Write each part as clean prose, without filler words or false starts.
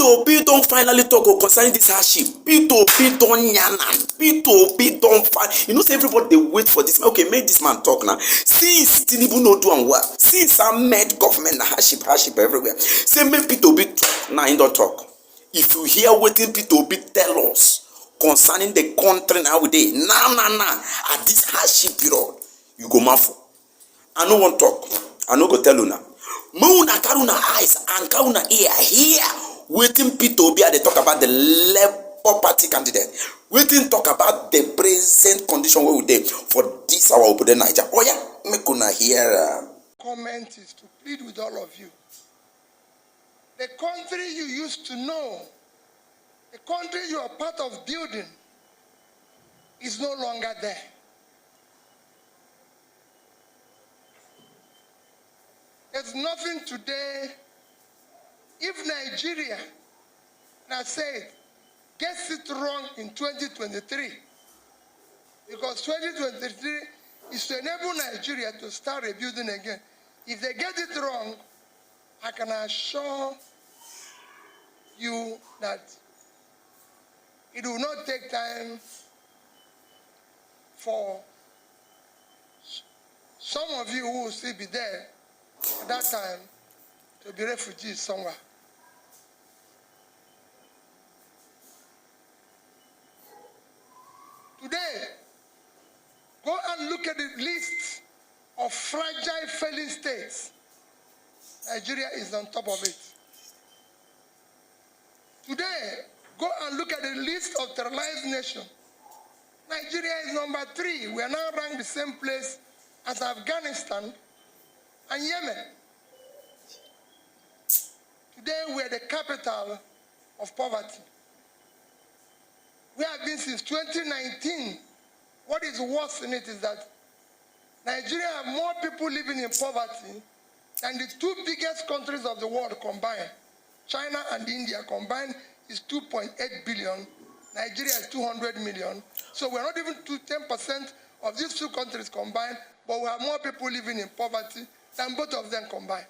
P2P don't finally talk concerning this hardship. P2P don't yana. P2P don't find. You know, say everybody they wait for this. Okay, make this man talk now. Since Tinubu no doing well, since I met government hardship everywhere. Say make P2P talk. Now he don't talk. If you hear waiting P2P tell us concerning the country nowadays, at this hardship period, you go mafo. I no want talk. I no go tell you now. Muna karuna eyes and karuna ear here. Waiting P2P they talk about the Labour Party candidate. Waiting talk about the present condition where we dey for this our Obodo Naija. Oh yeah, make una hear. Comment is to plead with all of you. The country you used to know, the country you are part of building, is no longer there. There's nothing today. If Nigeria, and I said, gets it wrong in 2023, because 2023 is to enable Nigeria to start rebuilding again. If they get it wrong, I can assure you that it will not take time for some of you who will still be there at that time to be refugees somewhere. Today, go and look at the list of fragile failing states. Nigeria is on top of it. Today, go and look at the list of terrorized nations. Nigeria is number 3. We are now ranked the same place as Afghanistan and Yemen. Today, we are the capital of poverty. We have been since 2019. What is worse in it is that Nigeria have more people living in poverty than the 2 biggest countries of the world combined. China and India combined is 2.8 billion. Nigeria is 200 million. So we're not even to 10% of these 2 countries combined, but we have more people living in poverty than both of them combined.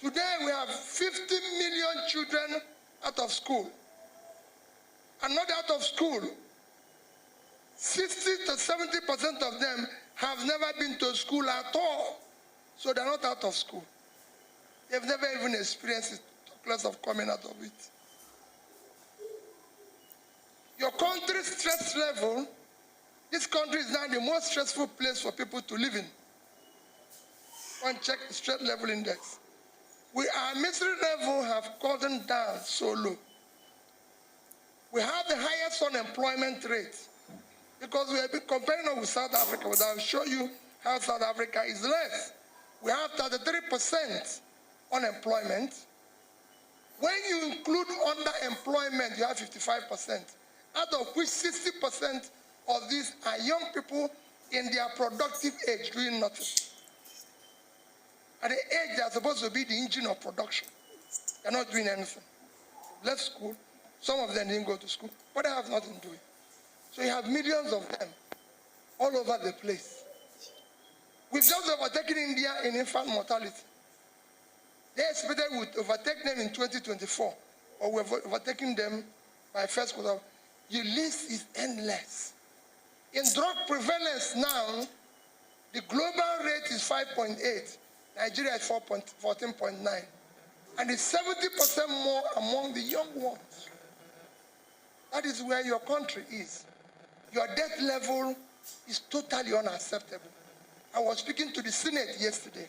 Today we have 50 million children out of school. And not out of school. 60 to 70% of them have never been to school at all. So they're not out of school. They've never even experienced it, talk less of coming out of it. Your country's stress level, this country is now the most stressful place for people to live in. Go and check the stress level index. Our misery level have gone down so low. We have the highest unemployment rate because we have been comparing with South Africa, but I'll show you how South Africa is less. We have 33% unemployment. When you include underemployment, you have 55%, out of which 60% of these are young people in their productive age doing nothing. At the age they are supposed to be the engine of production, they're not doing anything. Left school, some of them didn't go to school, but they have nothing doing. So you have millions of them all over the place. We've just overtaken India in infant mortality. They expected we would overtake them in 2024, or we're overtaking them by first quarter. The list is endless. In drug prevalence now, the global rate is 5.8. Nigeria is 14.9. And it's 70% more among the young ones. That is where your country is. Your debt level is totally unacceptable. I was speaking to the Senate yesterday,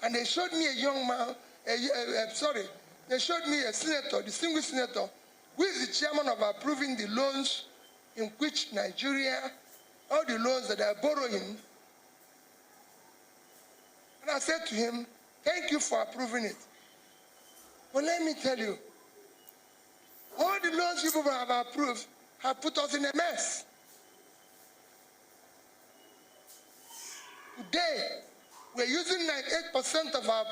and they showed me a young man, they showed me a senator, distinguished senator, who is the chairman of approving the loans in which Nigeria, all the loans that they are borrowing. And I said to him, thank you for approving it. But let me tell you, all the loans people have approved have put us in a mess. Today, we're using 98% of our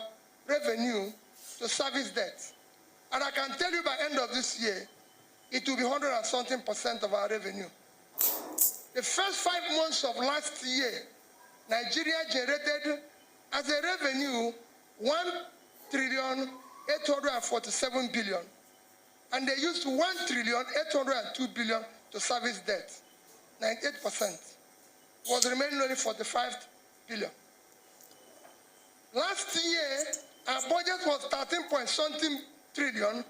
revenue to service debt. And I can tell you by end of this year, it will be 100 and something % of our revenue. The first 5 months of last year, Nigeria generated as a revenue 1 trillion 847 billion. And they used 1,802 billion to service debt. 98%. Was remaining only 45 billion. Last year, our budget was 13.something trillion,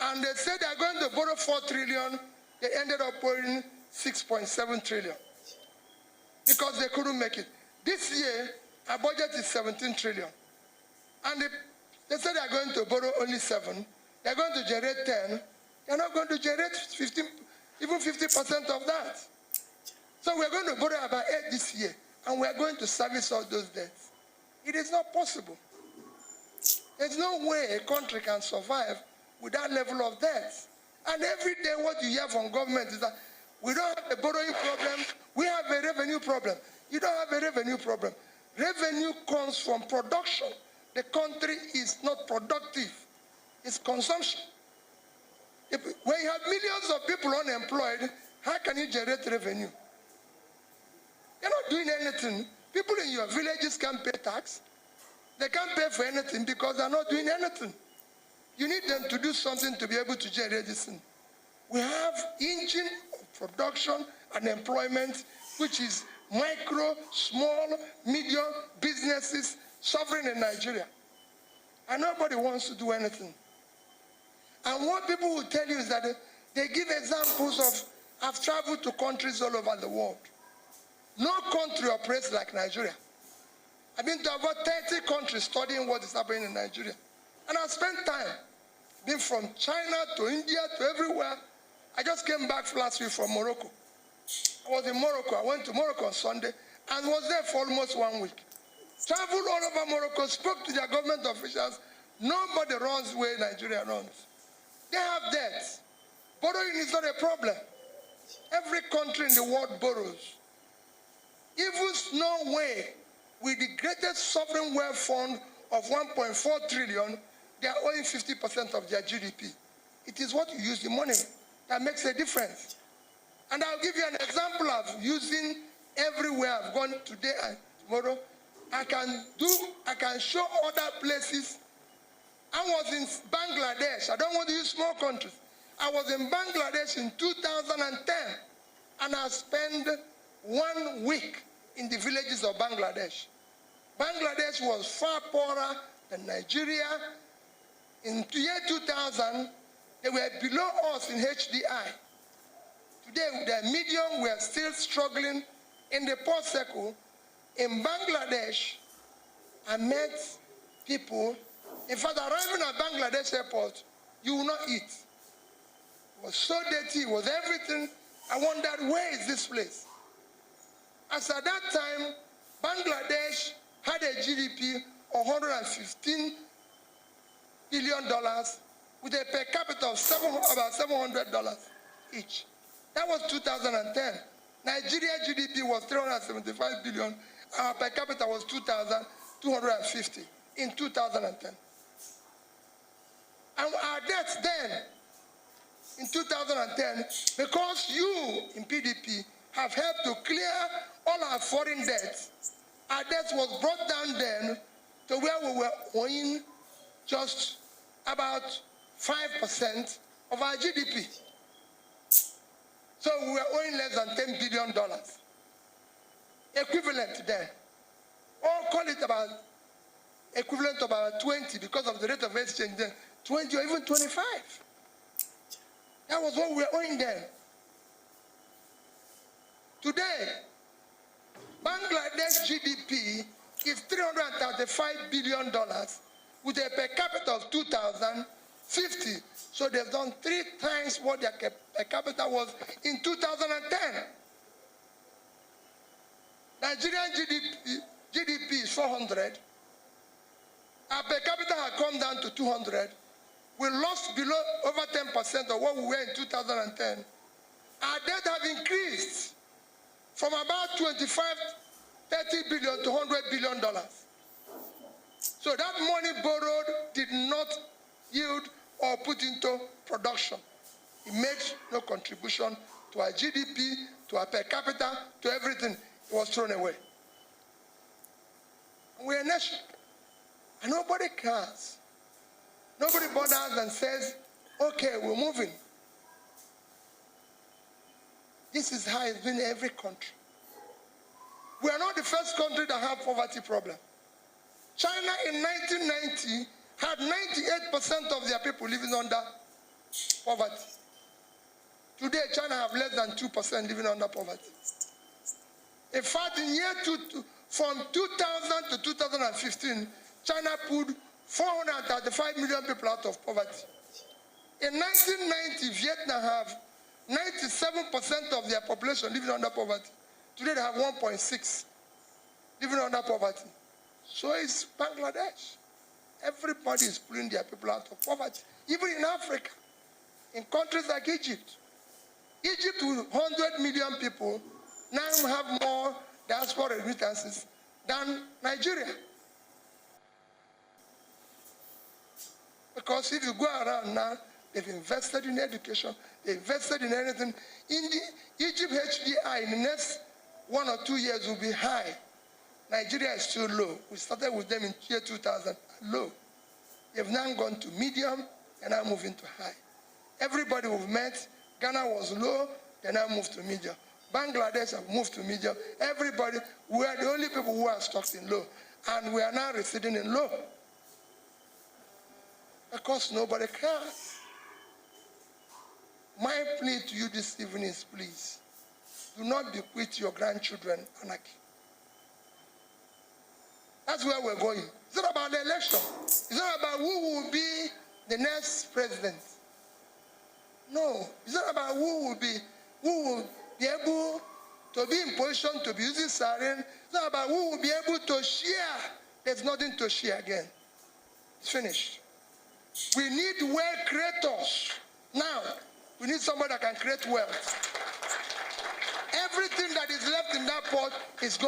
and they said they are going to borrow 4 trillion. They ended up borrowing 6.7 trillion because they couldn't make it. This year, our budget is 17 trillion. And they said they are going to borrow only 7. They are going to generate 10. They are not going to generate 15, even 50% of that. So we are going to borrow about 8 this year, and we are going to service all those debts. It is not possible. There's no way a country can survive with that level of debt. And every day what you hear from government is that we don't have a borrowing problem, we have a revenue problem. You don't have a revenue problem. Revenue comes from production. The country is not productive. It's consumption. When you have millions of people unemployed, how can you generate revenue? You're not doing anything. People in your villages can't pay tax. They can't pay for anything because they're not doing anything. You need them to do something to be able to generate this thing. We have engine of production and employment, which is micro, small, medium businesses suffering in Nigeria. And nobody wants to do anything. And what people will tell you is that they give examples of, I've traveled to countries all over the world. No country operates like Nigeria. I've been to about 30 countries studying what is happening in Nigeria. And I spent time, been from China to India to everywhere. I just came back last week from Morocco. I was in Morocco. I went to Morocco on Sunday and was there for almost 1 week. Traveled all over Morocco, spoke to their government officials. Nobody runs the way Nigeria runs. They have debt. Borrowing is not a problem. Every country in the world borrows. Even Norway, with the greatest sovereign wealth fund of 1.4 trillion, they are owing 50% of their GDP. It is what you use the money that makes a difference. And I'll give you an example of using everywhere I've gone today and tomorrow. I can show other places. I was in Bangladesh. I don't want to use small countries. I was in Bangladesh in 2010, and I spent 1 week in the villages of Bangladesh. Bangladesh was far poorer than Nigeria. In the year 2000, they were below us in HDI. Today, with their medium, we are still struggling in the poor circle. In Bangladesh, I met people. In fact, arriving at Bangladesh airport, you will not eat. It was so dirty, it was everything. I wondered, where is this place? As at that time, Bangladesh had a GDP of $115 billion with a per capita of about $700 each. That was 2010. Nigeria GDP was $375 billion. Our per capita was $2,250 in 2010. And our debts then, in 2010, because you in PDP have helped to clear all our foreign debts, our debt was brought down then to where we were owing just about 5% of our GDP. So we were owing less than $10 billion. Equivalent then. Or call it about equivalent to about 20 because of the rate of exchange then. 20 or even 25. That was what we were owing then. Today, Bangladesh GDP is $335 billion with a per capita of 2,050. So they've done 3 times what their per capita was in 2010. Nigerian GDP is 400. Our per capita had come down to 200. We lost below over 10% of what we were in 2010. Our debt have increased from about 25, 30 billion to $100 billion. So that money borrowed did not yield or put into production. It made no contribution to our GDP, to our per capita, to everything. It was thrown away. And we're a nation. And nobody cares. Nobody bothers and says, okay, we're moving. This is how it's been in every country. We are not the first country that have poverty problem. China in 1990 had 98% of their people living under poverty. Today, China have less than 2% living under poverty. In fact, in from 2000 to 2015, China pulled 435 million people out of poverty. In 1990, Vietnam have 97% of their population living under poverty. Today they have 1.6 living under poverty. So is Bangladesh. Everybody is pulling their people out of poverty. Even in Africa, in countries like Egypt. Egypt with 100 million people now have more diaspora remittances than Nigeria. Because if you go around now, they've invested in education, they invested in everything. In the Egypt HDI in the next 1 or 2 years will be high. Nigeria is still low. We started with them in year 2000, low. They've now gone to medium and now moving to high. Everybody we've met, Ghana was low, they now moved to medium. Bangladesh have moved to medium. Everybody, we are the only people who are stuck in low. And we are now receding in low. Because nobody cares. My plea to you this evening is, please, do not bequeath your grandchildren anarchy. That's where we're going. It's not about the election. It's not about who will be the next president. No. It's not about who will be able to be in position to be using siren. It's not about who will be able to share. There's nothing to share again. It's finished. We need wealth creators. Now, we need somebody that can create wealth. Everything that is left in that pot is gone.